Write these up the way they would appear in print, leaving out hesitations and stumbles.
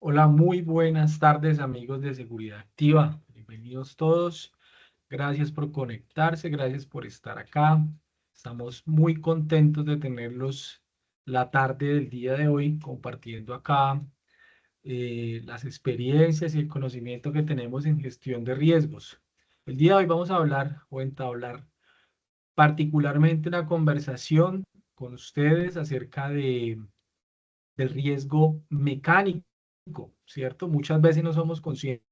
Hola, muy buenas tardes amigos de Seguridad Activa. Bienvenidos todos. Gracias por conectarse, gracias por estar acá. Estamos muy contentos de tenerlos la tarde del día de hoy compartiendo acá las experiencias y el conocimiento que tenemos en gestión de riesgos. El día de hoy vamos a hablar o entablar particularmente una conversación con ustedes acerca del riesgo mecánico, ¿cierto? Muchas veces no somos conscientes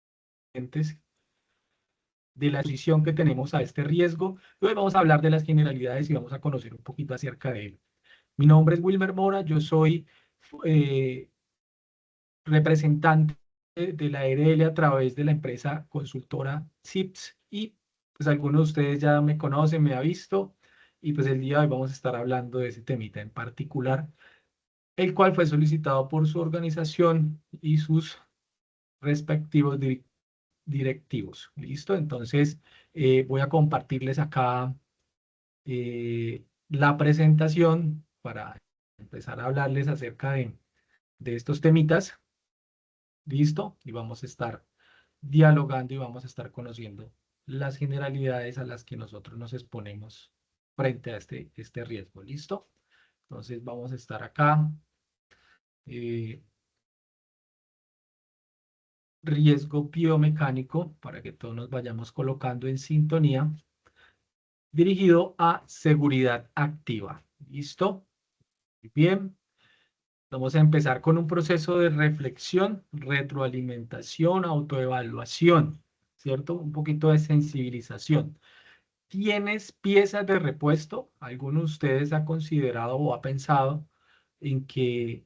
de la exposición que tenemos a este riesgo. Hoy vamos a hablar de las generalidades y vamos a conocer un poquito acerca de él. Mi nombre es Wilmer Mora, yo soy eh, representante de la ERL a través de la empresa consultora CIPS y pues algunos de ustedes ya me conocen, me ha visto y pues el día de hoy vamos a estar hablando de ese temita en particular, el cual fue solicitado por su organización y sus respectivos directivos. ¿Listo? Entonces, voy a compartirles acá la presentación para empezar a hablarles acerca de estos temitas. ¿Listo? Y vamos a estar dialogando y vamos a estar conociendo las generalidades a las que nosotros nos exponemos frente a este riesgo. ¿Listo? Entonces, vamos a estar acá. eh, Riesgo biomecánico, para que todos nos vayamos colocando en sintonía, dirigido a seguridad activa. ¿Listo? Muy bien. Vamos a empezar con un proceso de reflexión, retroalimentación, autoevaluación, ¿cierto? Un poquito de sensibilización. ¿Tienes piezas de repuesto? ¿Alguno de ustedes ha considerado o ha pensado en que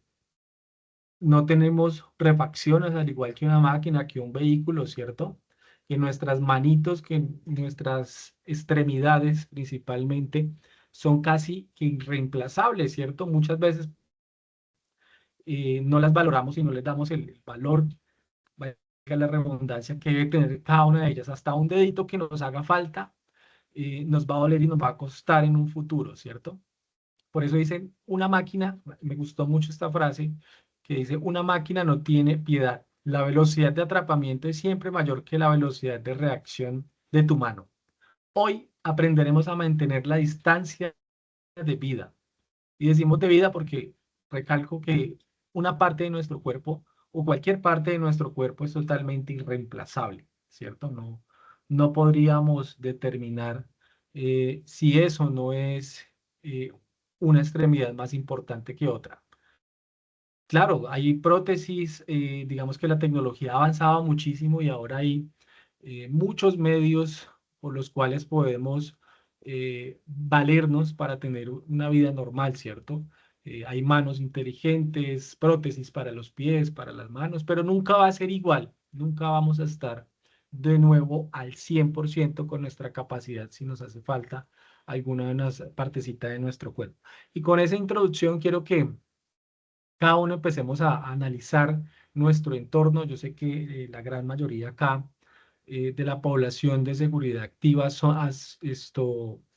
no tenemos refacciones al igual que una máquina, que un vehículo, ¿cierto? Que nuestras manitos, que nuestras extremidades principalmente son casi que irreemplazables, ¿cierto? Muchas veces no las valoramos y no les damos el valor, valga la redundancia, que debe tener cada una de ellas. Hasta un dedito que nos haga falta nos va a doler y nos va a costar en un futuro, ¿cierto? Por eso dicen, una máquina, me gustó mucho esta frase, que dice, una máquina no tiene piedad. La velocidad de atrapamiento es siempre mayor que la velocidad de reacción de tu mano. Hoy aprenderemos a mantener la distancia de vida. Y decimos de vida porque recalco que una parte de nuestro cuerpo o cualquier parte de nuestro cuerpo es totalmente irreemplazable, ¿cierto? No podríamos determinar si eso no es eh, una extremidad más importante que otra. Claro, hay prótesis, digamos que la tecnología ha avanzado muchísimo y ahora hay muchos medios por los cuales podemos valernos para tener una vida normal, ¿cierto? Hay manos inteligentes, prótesis para los pies, para las manos, pero nunca va a ser igual, nunca vamos a estar de nuevo al 100% con nuestra capacidad si nos hace falta alguna de las partecitas de nuestro cuerpo. Y con esa introducción quiero que cada uno empecemos a analizar nuestro entorno. Yo sé que la gran mayoría acá de la población de seguridad activa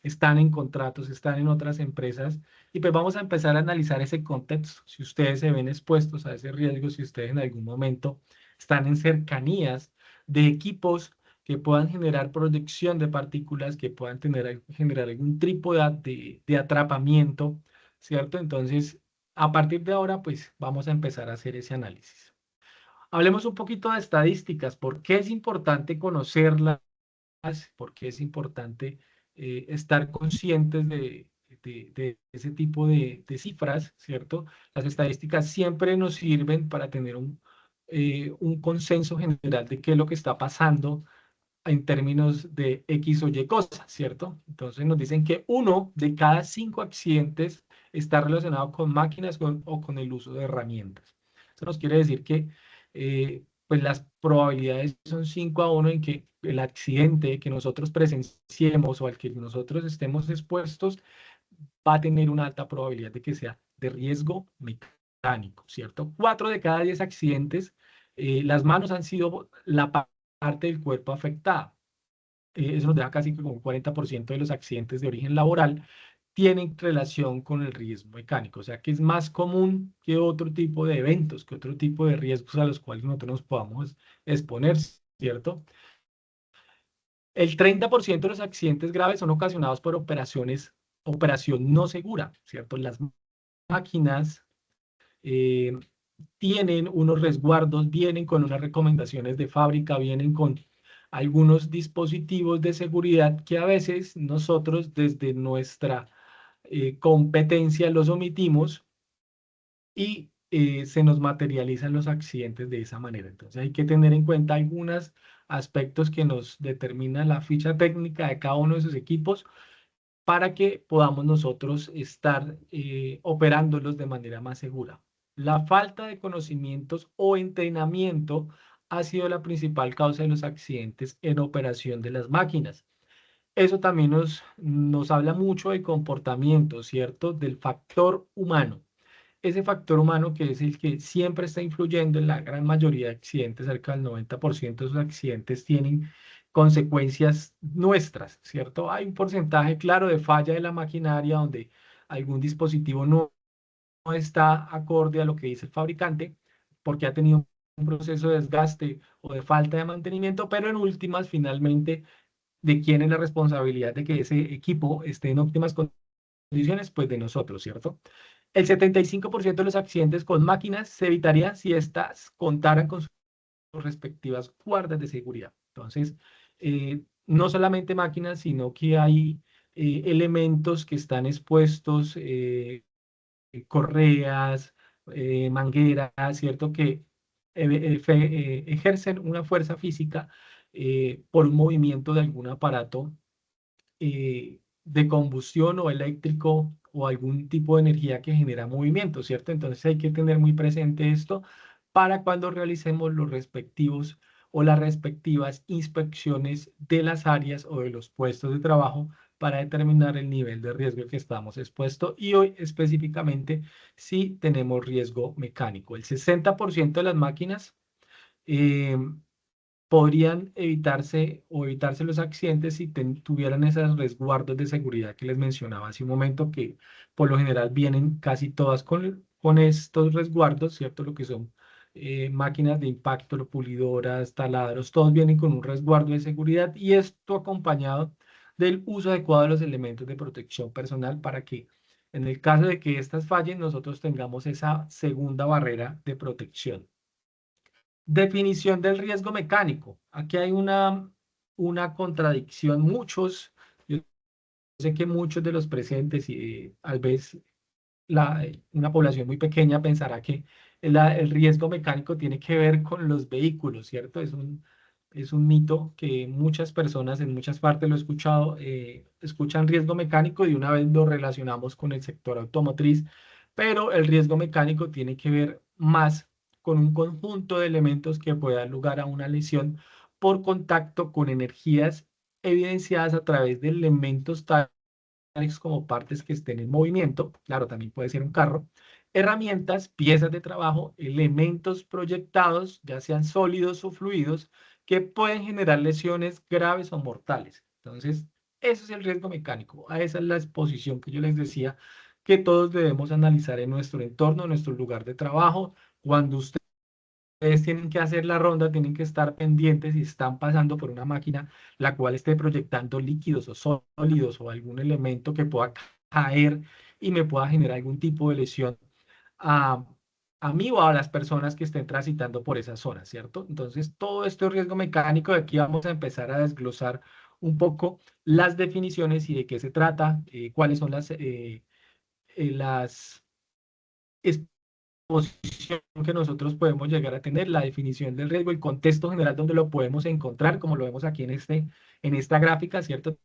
están en contratos, están en otras empresas y pues vamos a empezar a analizar ese contexto. Si ustedes se ven expuestos a ese riesgo, si ustedes en algún momento están en cercanías de equipos que puedan generar proyección de partículas, que puedan generar algún tipo de atrapamiento, ¿cierto? Entonces, a partir de ahora, pues vamos a empezar a hacer ese análisis. Hablemos un poquito de estadísticas. ¿Por qué es importante conocerlas? ¿Por qué es importante estar conscientes de ese tipo de cifras, ¿cierto? Las estadísticas siempre nos sirven para tener un consenso general de qué es lo que está pasando en términos de X o Y cosas, ¿cierto? Entonces nos dicen que uno de cada 5 accidentes está relacionado con máquinas o con el uso de herramientas. Eso nos quiere decir que pues las probabilidades son 5-1 en que el accidente que nosotros presenciemos o al que nosotros estemos expuestos va a tener una alta probabilidad de que sea de riesgo mecánico, ¿cierto? 4 de cada 10 accidentes, las manos han sido la parte del cuerpo afectada. Eso nos deja casi como un 40% de los accidentes de origen laboral tienen relación con el riesgo mecánico, o sea que es más común que otro tipo de eventos, que otro tipo de riesgos a los cuales nosotros nos podamos exponer, ¿cierto? El 30% de los accidentes graves son ocasionados por operación no segura, ¿cierto? Las máquinas eh, tienen unos resguardos, vienen con unas recomendaciones de fábrica, vienen con algunos dispositivos de seguridad que a veces nosotros desde nuestra competencia los omitimos y se nos materializan los accidentes de esa manera. Entonces hay que tener en cuenta algunos aspectos que nos determina la ficha técnica de cada uno de esos equipos para que podamos nosotros estar operándolos de manera más segura. La falta de conocimientos o entrenamiento ha sido la principal causa de los accidentes en operación de las máquinas. Eso también nos habla mucho del comportamiento, ¿cierto? Del factor humano. Ese factor humano que es el que siempre está influyendo en la gran mayoría de accidentes, cerca del 90% de esos accidentes tienen consecuencias nuestras, ¿cierto? Hay un porcentaje claro de falla de la maquinaria donde algún dispositivo no está acorde a lo que dice el fabricante porque ha tenido un proceso de desgaste o de falta de mantenimiento, pero en últimas, finalmente, ¿de quién es la responsabilidad de que ese equipo esté en óptimas condiciones? Pues de nosotros, ¿cierto? El 75% de los accidentes con máquinas se evitarían si éstas contaran con sus respectivas guardas de seguridad. Entonces, no solamente máquinas, sino que hay elementos que están expuestos, correas, mangueras, ¿cierto? Que ejercen una fuerza física por un movimiento de algún aparato de combustión o eléctrico o algún tipo de energía que genera movimiento, ¿cierto? Entonces hay que tener muy presente esto para cuando realicemos los respectivos o las respectivas inspecciones de las áreas o de los puestos de trabajo para determinar el nivel de riesgo que estamos expuestos y hoy específicamente si tenemos riesgo mecánico. El 60% de las máquinas eh, podrían evitarse o evitarse los accidentes si tuvieran esos resguardos de seguridad que les mencionaba hace un momento, que por lo general vienen casi todas con estos resguardos, ¿cierto? Lo que son máquinas de impacto, pulidoras, taladros, todos vienen con un resguardo de seguridad y esto acompañado del uso adecuado de los elementos de protección personal para que en el caso de que éstas fallen, nosotros tengamos esa segunda barrera de protección. Definición del riesgo mecánico. Aquí hay una contradicción. Yo sé que muchos de los presentes y tal vez una población muy pequeña pensará que el riesgo mecánico tiene que ver con los vehículos, ¿cierto? Es un mito que muchas personas en muchas partes lo he escuchado, escuchan riesgo mecánico y de una vez lo relacionamos con el sector automotriz, pero el riesgo mecánico tiene que ver más con un conjunto de elementos que puede dar lugar a una lesión por contacto con energías evidenciadas a través de elementos como partes que estén en movimiento, claro, también puede ser un carro, herramientas, piezas de trabajo, elementos proyectados, ya sean sólidos o fluidos, que pueden generar lesiones graves o mortales. Entonces, eso es el riesgo mecánico. A esa es la exposición que yo les decía que todos debemos analizar en nuestro entorno, en nuestro lugar de trabajo. Cuando ustedes tienen que hacer la ronda, tienen que estar pendientes si están pasando por una máquina la cual esté proyectando líquidos o sólidos o algún elemento que pueda caer y me pueda generar algún tipo de lesión a, a mí o a las personas que estén transitando por esa zona, ¿cierto? Entonces, todo esto es riesgo mecánico. De aquí vamos a empezar a desglosar un poco las definiciones y de qué se trata, cuáles son las posición que nosotros podemos llegar a tener, la definición del riesgo, el contexto general donde lo podemos encontrar, como lo vemos aquí en esta gráfica, ¿cierto?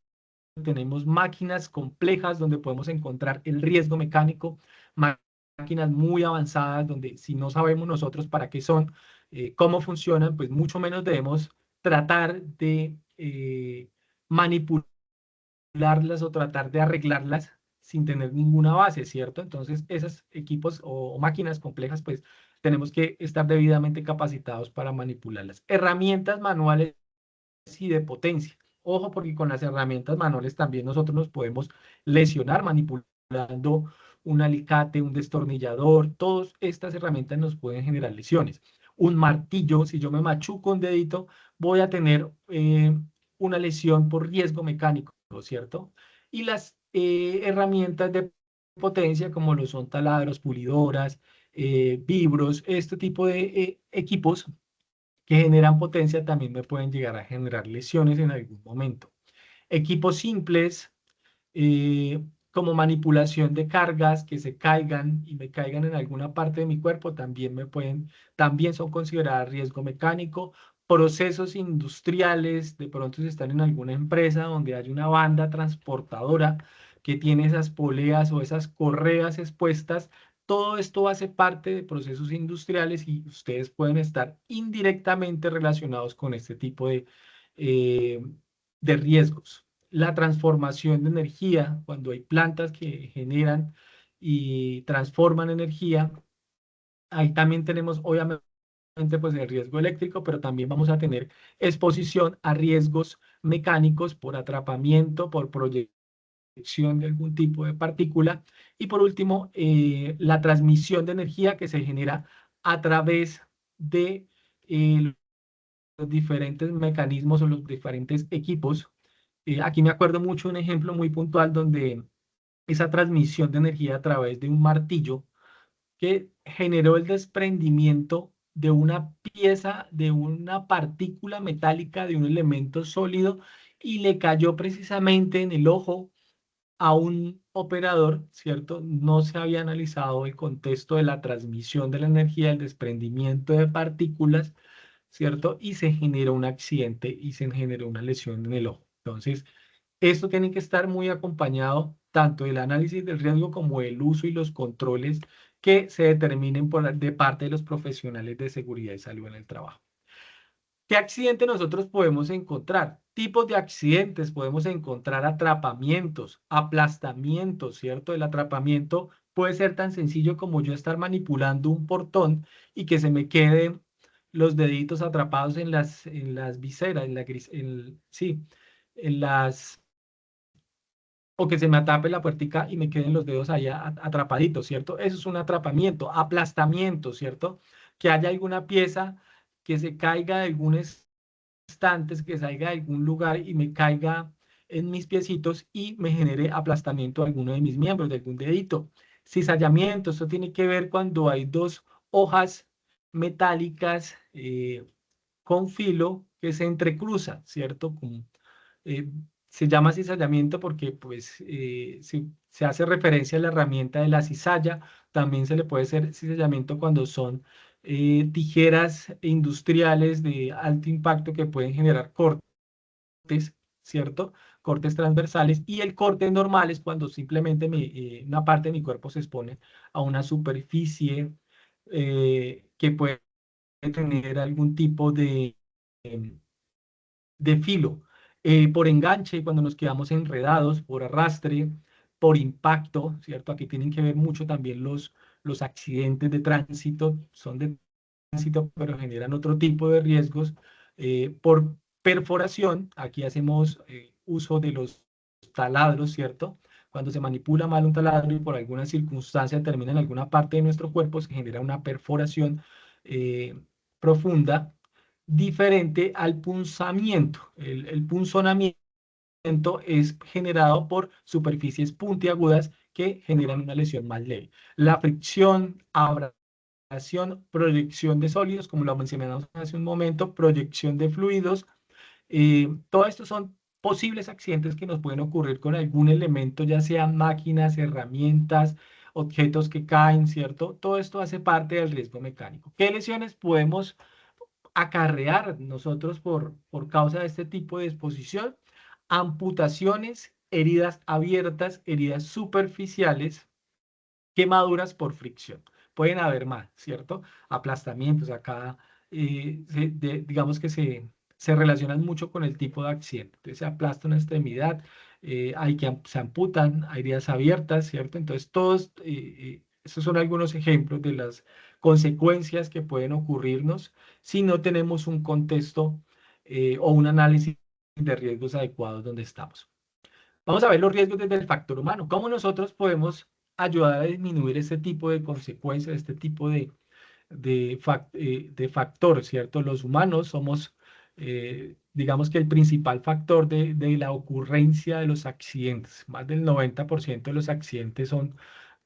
Tenemos máquinas complejas donde podemos encontrar el riesgo mecánico, máquinas muy avanzadas donde si no sabemos nosotros para qué son, cómo funcionan, pues mucho menos debemos tratar de manipularlas o tratar de arreglarlas sin tener ninguna base, ¿cierto? Entonces, esos equipos o máquinas complejas, pues tenemos que estar debidamente capacitados para manipularlas. Herramientas manuales y de potencia Ojo, porque con las herramientas manuales también nosotros nos podemos lesionar manipulando un alicate, un destornillador. Todas estas herramientas nos pueden generar lesiones. Un martillo, si yo me machuco un dedito, voy a tener una lesión por riesgo mecánico, ¿cierto? Y las herramientas de potencia, como lo son taladros, pulidoras, vibros, este tipo de equipos que generan potencia también me pueden llegar a generar lesiones en algún momento. Equipos simples, eh, como manipulación de cargas que se caigan y me caigan en alguna parte de mi cuerpo, también son consideradas riesgo mecánico. Procesos industriales, de pronto si están en alguna empresa donde hay una banda transportadora que tiene esas poleas o esas correas expuestas, todo esto hace parte de procesos industriales y ustedes pueden estar indirectamente relacionados con este tipo eh, de riesgos. La transformación de energía, cuando hay plantas que generan y transforman energía, ahí también tenemos obviamente pues el riesgo eléctrico, pero también vamos a tener exposición a riesgos mecánicos por atrapamiento, por proyección de algún tipo de partícula y por último la transmisión de energía que se genera a través de los diferentes mecanismos o los diferentes equipos. Aquí me acuerdo mucho de un ejemplo muy puntual donde esa transmisión de energía a través de un martillo que generó el desprendimiento de una pieza, de una partícula metálica, de un elemento sólido y le cayó precisamente en el ojo a un operador, ¿cierto? No se había analizado el contexto de la transmisión de la energía, el desprendimiento de partículas, ¿cierto? Y se generó un accidente y se generó una lesión en el ojo. Entonces, esto tiene que estar muy acompañado tanto del análisis del riesgo como el uso y los controles que se determinen de parte de los profesionales de seguridad y salud en el trabajo. ¿Qué accidente nosotros podemos encontrar? Tipos de accidentes, podemos encontrar atrapamientos, aplastamientos, ¿cierto? El atrapamiento puede ser tan sencillo como yo estar manipulando un portón y que se me queden los deditos atrapados en las viseras, sí, en las o que se me atape la puertica y me queden los dedos ahí atrapaditos, ¿cierto? Eso es un atrapamiento, aplastamiento, ¿cierto? Que haya alguna pieza que se caiga de algún estante, que salga de algún lugar y me caiga en mis piecitos y me genere aplastamiento de alguno de mis miembros, de algún dedito. Cizallamiento, esto tiene que ver cuando hay dos hojas metálicas con filo que se entrecruzan, ¿cierto? Eh, Se llama cizallamiento porque pues, se hace referencia a la herramienta de la cizalla. También se le puede hacer cizallamiento cuando son tijeras industriales de alto impacto que pueden generar cortes, ¿cierto? Cortes transversales. Y el corte normal es cuando simplemente una parte de mi cuerpo se expone a una superficie que puede tener algún tipo em, de filo, por enganche, cuando nos quedamos enredados, por arrastre, por impacto, ¿cierto? Aquí tienen que ver mucho también los accidentes de tránsito, son de tránsito, pero generan otro tipo de riesgos. Por perforación, aquí hacemos uso de los taladros, ¿cierto? Cuando se manipula mal un taladro y por alguna circunstancia termina en alguna parte de nuestro cuerpo, se genera una perforación profunda diferente al punzamiento. El punzonamiento es generado por superficies puntiagudas que generan una lesión más leve. La fricción, abrasión, proyección de sólidos, como lo mencionamos hace un momento, proyección de fluidos, todo esto son posibles accidentes que nos pueden ocurrir con algún elemento, ya sean máquinas, herramientas, objetos que caen, ¿cierto? Todo esto hace parte del riesgo mecánico. ¿Qué lesiones podemos acarrear nosotros por causa de este tipo de exposición? Amputaciones, heridas abiertas, heridas superficiales, quemaduras por fricción. Pueden haber más, ¿cierto? Aplastamientos acá, digamos que se relacionan mucho con el tipo de accidente. Entonces se aplasta una extremidad, se amputan, hay heridas abiertas, ¿cierto? Entonces estos son algunos ejemplos de las consecuencias que pueden ocurrirnos si no tenemos un contexto o un análisis de riesgos adecuados donde estamos. Vamos a ver los riesgos desde el factor humano. ¿Cómo nosotros podemos ayudar a disminuir este tipo de consecuencias, este tipo de factor, ¿cierto? Los humanos somos, digamos que el principal factor de la ocurrencia de los accidentes. Más del 90% de los accidentes son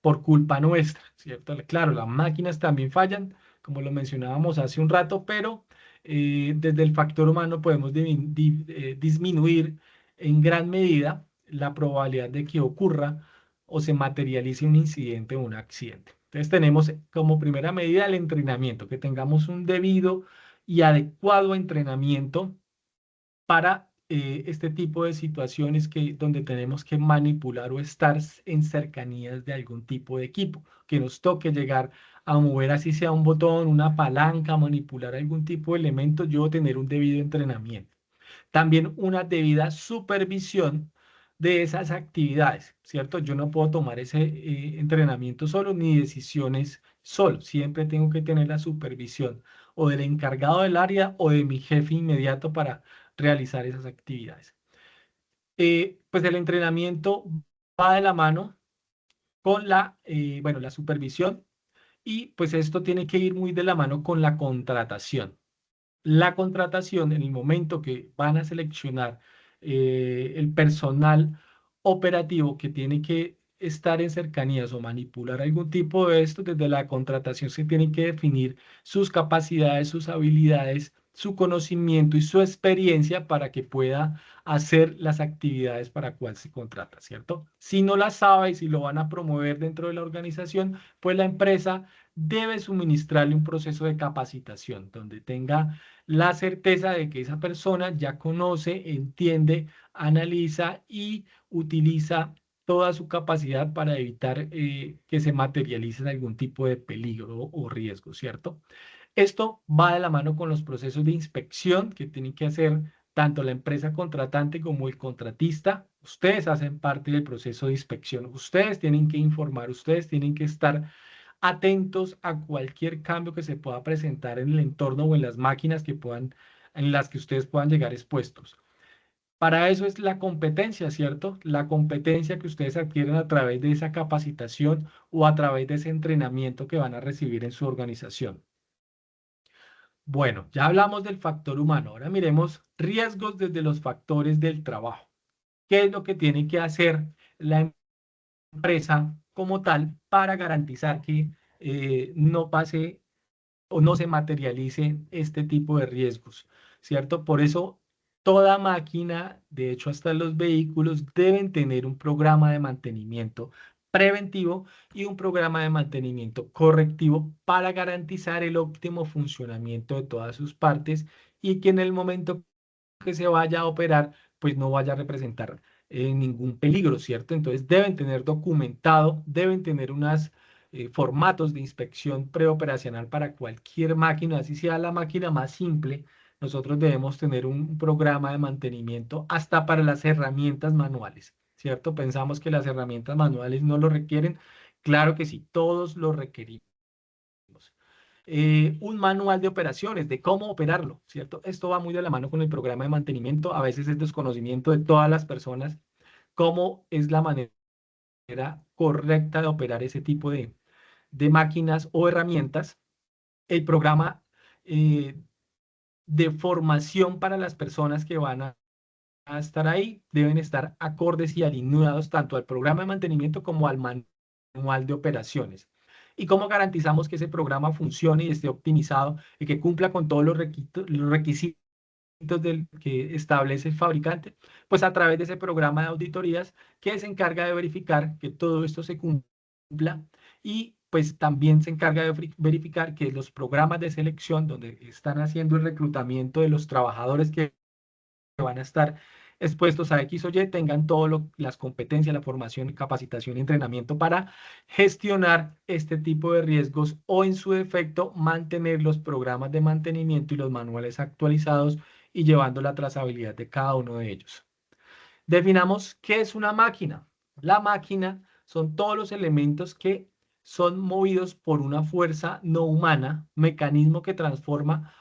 por culpa nuestra, ¿cierto? Claro, las máquinas también fallan, como lo mencionábamos hace un rato, pero desde el factor humano podemos disminuir en gran medida la probabilidad de que ocurra o se materialice un incidente o un accidente. Entonces tenemos como primera medida el entrenamiento, que tengamos un debido y adecuado entrenamiento para este tipo de situaciones donde tenemos que manipular o estar en cercanías de algún tipo de equipo, que nos toque llegar a mover así sea un botón, una palanca, manipular algún tipo de elemento, yo tener un debido entrenamiento. También una debida supervisión de esas actividades, ¿cierto? Yo no puedo tomar ese entrenamiento solo ni decisiones solo. Siempre tengo que tener la supervisión o del encargado del área o de mi jefe inmediato para realizar esas actividades. Pues el entrenamiento va de la mano con bueno, la supervisión y pues esto tiene que ir muy de la mano con la contratación. La contratación, en el momento que van a seleccionar el personal operativo que tiene que estar en cercanías o manipular algún tipo de esto, desde la contratación se tienen que definir sus capacidades, sus habilidades, su conocimiento y su experiencia para que pueda hacer las actividades para cual se contrata, ¿cierto? Si no las sabe y si lo van a promover dentro de la organización, pues la empresa debe suministrarle un proceso de capacitación donde tenga la certeza de que esa persona ya conoce, entiende, analiza y utiliza toda su capacidad para evitar que se materialice en algún tipo de peligro o riesgo, ¿cierto? Esto va de la mano con los procesos de inspección que tienen que hacer tanto la empresa contratante como el contratista. Ustedes hacen parte del proceso de inspección. Ustedes tienen que informar, ustedes tienen que estar atentos a cualquier cambio que se pueda presentar en el entorno o en las máquinas en las que ustedes puedan llegar expuestos. Para eso es la competencia, ¿cierto? La competencia que ustedes adquieren a través de esa capacitación o a través de ese entrenamiento que van a recibir en su organización. Bueno, ya hablamos del factor humano. Ahora miremos riesgos desde los factores del trabajo. ¿Qué es lo que tiene que hacer la empresa como tal para garantizar que no pase o no se materialice este tipo de riesgos, ¿cierto? Por eso toda máquina, de hecho hasta los vehículos, deben tener un programa de mantenimiento preventivo y un programa de mantenimiento correctivo para garantizar el óptimo funcionamiento de todas sus partes y que en el momento que se vaya a operar, pues no vaya a representar ningún peligro, ¿cierto? Entonces deben tener documentado, deben tener unos formatos de inspección preoperacional para cualquier máquina, así sea la máquina más simple. Nosotros debemos tener un programa de mantenimiento hasta para las herramientas manuales, ¿cierto? Pensamos que las herramientas manuales no lo requieren. Claro que sí, todos lo requerimos. Un manual de operaciones, de cómo operarlo, ¿cierto? Esto va muy de la mano con el programa de mantenimiento. A veces es desconocimiento de todas las personas cómo es la manera correcta de operar ese tipo de máquinas o herramientas. El programa eh, de formación para las personas que van a estar ahí deben estar acordes y alineados tanto al programa de mantenimiento como al manual de operaciones. ¿Y cómo garantizamos que ese programa funcione y esté optimizado y que cumpla con todos los requisitos que establece el fabricante? Pues a través de ese programa de auditorías que se encarga de verificar que todo esto se cumpla y pues también se encarga de verificar que los programas de selección donde están haciendo el reclutamiento de los trabajadores que van a estar expuestos a X o Y tengan todas las competencias, la formación, capacitación y entrenamiento para gestionar este tipo de riesgos o en su defecto mantener los programas de mantenimiento y los manuales actualizados y llevando la trazabilidad de cada uno de ellos. Definamos qué es una máquina. La máquina son todos los elementos que son movidos por una fuerza no humana, mecanismo que transforma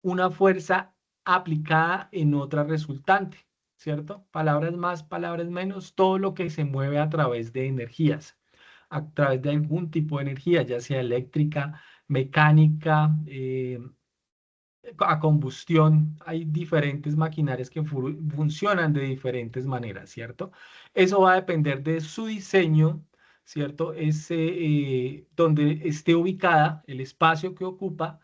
una fuerza aplicada en otra resultante. ¿cierto? Palabras más, palabras menos, todo lo que se mueve a través de energías, a través de algún tipo de energía, ya sea eléctrica, mecánica, a combustión. Hay diferentes maquinarias que funcionan de diferentes maneras, ¿cierto? Eso va a depender de su diseño, ¿cierto? Donde esté ubicada, el espacio que ocupa,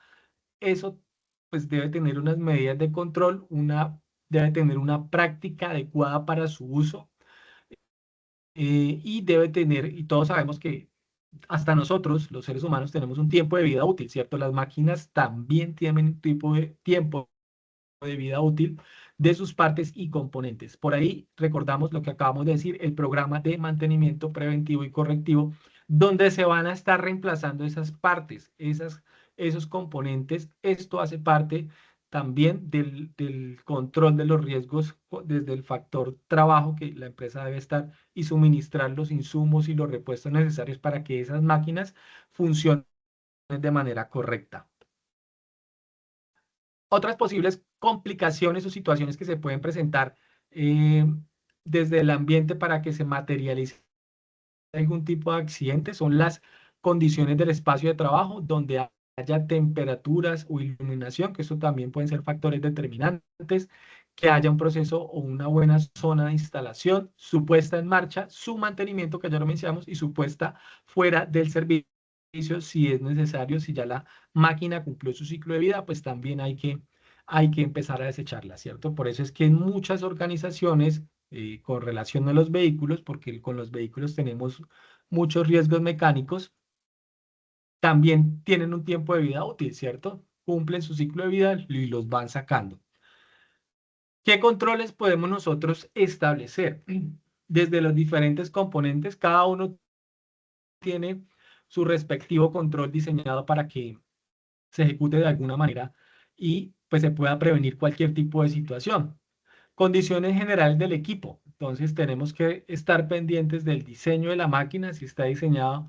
eso pues debe tener unas medidas de control, debe tener una práctica adecuada para su uso, y debe tener, y todos sabemos que hasta nosotros, los seres humanos, tenemos un tiempo de vida útil, ¿cierto? Las máquinas también tienen un tipo de tiempo de vida útil de sus partes y componentes. Por ahí recordamos lo que acabamos de decir, el programa de mantenimiento preventivo y correctivo, donde se van a estar reemplazando esas partes, esos componentes. Esto hace parte también del control de los riesgos desde el factor trabajo que la empresa debe estar y suministrar los insumos y los repuestos necesarios para que esas máquinas funcionen de manera correcta. Otras posibles complicaciones o situaciones que se pueden presentar eh, desde el ambiente para que se materialice algún tipo de accidente son las condiciones del espacio de trabajo, donde haya temperaturas o iluminación, que eso también pueden ser factores determinantes, que haya un proceso o una buena zona de instalación, su puesta en marcha, su mantenimiento, que ya lo mencionamos, y su puesta fuera del servicio, si es necesario, si ya la máquina cumplió su ciclo de vida, pues también hay que empezar a desecharla, ¿cierto? Por eso es que en muchas organizaciones, con relación a los vehículos, porque con los vehículos tenemos muchos riesgos mecánicos, también tienen un tiempo de vida útil, ¿cierto? Cumplen su ciclo de vida y los van sacando. ¿Qué controles podemos nosotros establecer? Desde los diferentes componentes, cada uno tiene su respectivo control diseñado para que se ejecute de alguna manera y pues se pueda prevenir cualquier tipo de situación. Condiciones generales del equipo. Entonces tenemos que estar pendientes del diseño de la máquina, si está diseñado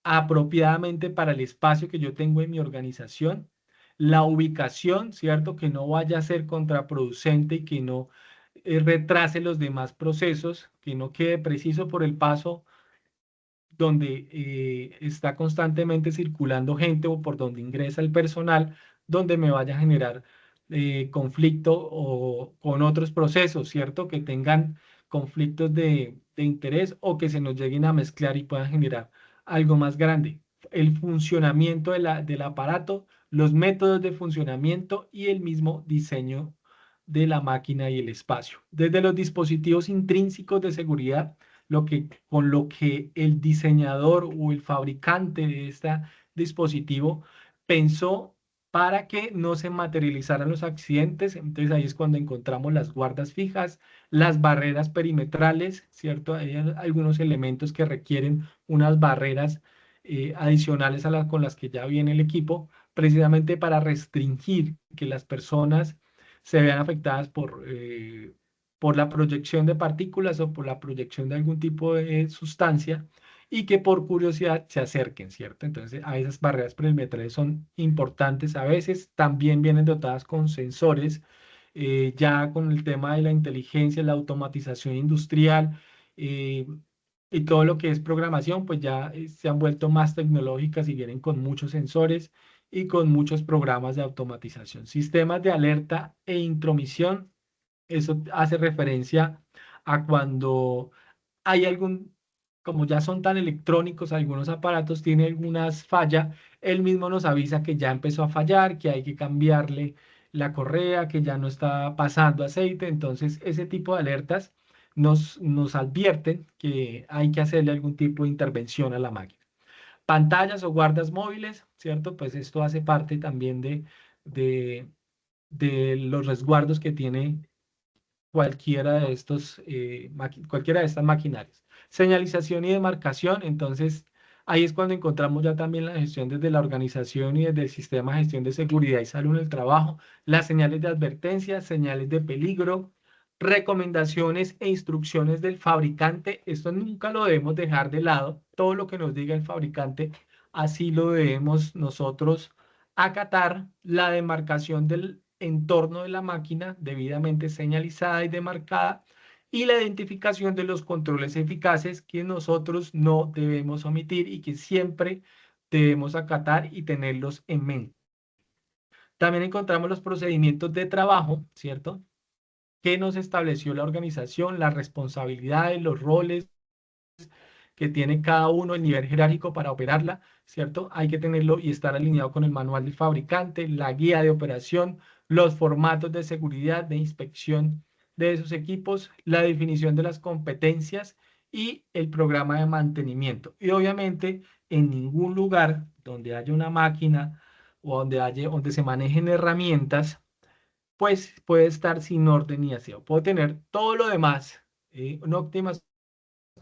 apropiadamente para el espacio que yo tengo en mi organización. La ubicación, ¿cierto? Que no vaya a ser contraproducente y que no retrase los demás procesos, que no quede preciso por el paso donde está constantemente circulando gente o por donde ingresa el personal, donde me vaya a generar conflicto o con otros procesos, ¿cierto? Que tengan conflictos de interés o que se nos lleguen a mezclar y puedan generar algo más grande. El funcionamiento del aparato, los métodos de funcionamiento y el mismo diseño de la máquina y el espacio. Desde los dispositivos intrínsecos de seguridad, con lo que el diseñador o el fabricante de este dispositivo pensó para que no se materializaran los accidentes. Entonces ahí es cuando encontramos las guardas fijas, las barreras perimetrales, ¿cierto? Hay algunos elementos que requieren unas barreras adicionales a las con las que ya viene el equipo, precisamente para restringir que las personas se vean afectadas por la proyección de partículas o por la proyección de algún tipo de sustancia y que por curiosidad se acerquen, ¿cierto? Entonces, a esas barreras perimetrales son importantes. A veces también vienen dotadas con sensores, ya con el tema de la inteligencia, la automatización industrial eh, y todo lo que es programación, pues ya se han vuelto más tecnológicas y vienen con muchos sensores y con muchos programas de automatización. Sistemas de alerta e intromisión, eso hace referencia a cuando hay como ya son tan electrónicos, algunos aparatos tienen algunas fallas, él mismo nos avisa que ya empezó a fallar, que hay que cambiarle la correa, que ya no está pasando aceite. Entonces, ese tipo de alertas nos advierten que hay que hacerle algún tipo de intervención a la máquina. Pantallas o guardas móviles, ¿cierto? Pues esto hace parte también de, de los resguardos que tiene cualquiera de estas maquinarias. Señalización y demarcación, entonces ahí es cuando encontramos ya también la gestión desde la organización y desde el sistema de gestión de seguridad y salud en el trabajo, las señales de advertencia, señales de peligro, recomendaciones e instrucciones del fabricante. Esto nunca lo debemos dejar de lado. Todo lo que nos diga el fabricante, así lo debemos nosotros acatar. La demarcación entorno de la máquina debidamente señalizada y demarcada, y la identificación de los controles eficaces que nosotros no debemos omitir y que siempre debemos acatar y tenerlos en mente. También encontramos los procedimientos de trabajo, ¿cierto? Que nos estableció la organización, las responsabilidades, los roles que tiene cada uno, el nivel jerárquico para operarla, ¿cierto? Hay que tenerlo y estar alineado con el manual del fabricante, la guía de operación, los formatos de seguridad, de inspección de esos equipos, la definición de las competencias y el programa de mantenimiento. Y obviamente, en ningún lugar donde haya una máquina o donde se manejen herramientas, pues puede estar sin orden ni aseo. Puedo tener todo lo demás, una óptima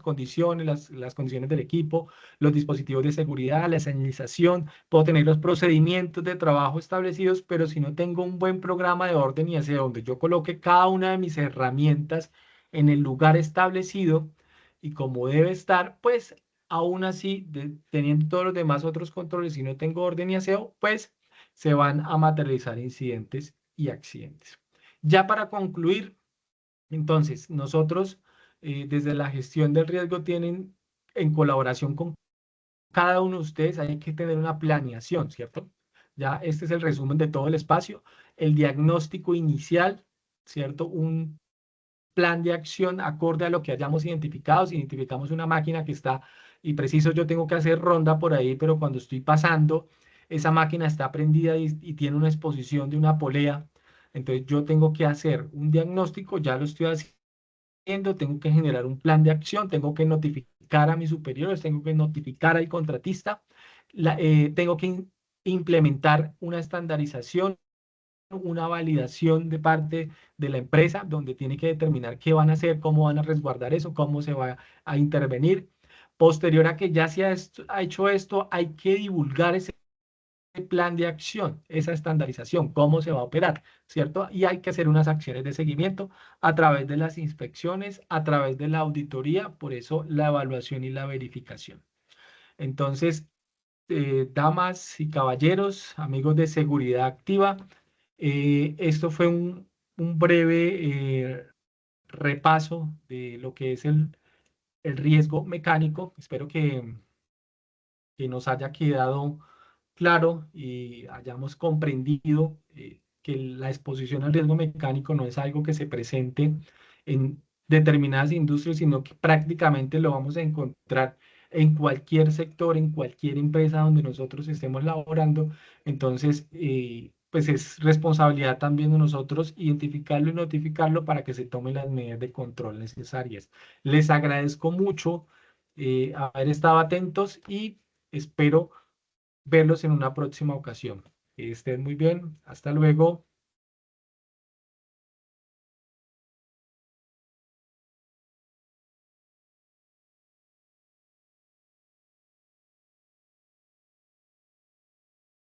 condiciones, las condiciones del equipo, los dispositivos de seguridad, la señalización, puedo tener los procedimientos de trabajo establecidos, pero si no tengo un buen programa de orden y hacia donde yo coloque cada una de mis herramientas en el lugar establecido y como debe estar, pues aún así, teniendo todos los demás otros controles, si no tengo orden y aseo, pues se van a materializar incidentes y accidentes. Ya para concluir, entonces, nosotros desde la gestión del riesgo tienen en colaboración con cada uno de ustedes, hay que tener una planeación, ¿cierto? Ya este es el resumen de todo el espacio, el diagnóstico inicial, ¿cierto? Un plan de acción acorde a lo que hayamos identificado. Si identificamos una máquina que está, y preciso, yo tengo que hacer ronda por ahí, pero cuando estoy pasando, esa máquina está prendida y tiene una exposición de una polea. Entonces yo tengo que hacer un diagnóstico, ya lo estoy haciendo, tengo que generar un plan de acción, tengo que notificar a mis superiores, tengo que notificar al contratista, tengo que implementar una estandarización, una validación de parte de la empresa, donde tiene que determinar qué van a hacer, cómo van a resguardar eso, cómo se va a intervenir. Posterior a que ya ha hecho esto, hay que divulgar ese plan de acción, esa estandarización, cómo se va a operar, ¿cierto? Y hay que hacer unas acciones de seguimiento a través de las inspecciones, a través de la auditoría, por eso la evaluación y la verificación. Entonces, damas y caballeros, amigos de Seguridad Activa, esto fue un breve repaso de lo que es el riesgo mecánico. Espero que nos haya quedado claro y hayamos comprendido que la exposición al riesgo mecánico no es algo que se presente en determinadas industrias, sino que prácticamente lo vamos a encontrar en cualquier sector, en cualquier empresa donde nosotros estemos laborando. Entonces, pues es responsabilidad también de nosotros identificarlo y notificarlo para que se tomen las medidas de control necesarias. Les agradezco mucho haber estado atentos y espero verlos en una próxima ocasión. Que estén muy bien. Hasta luego.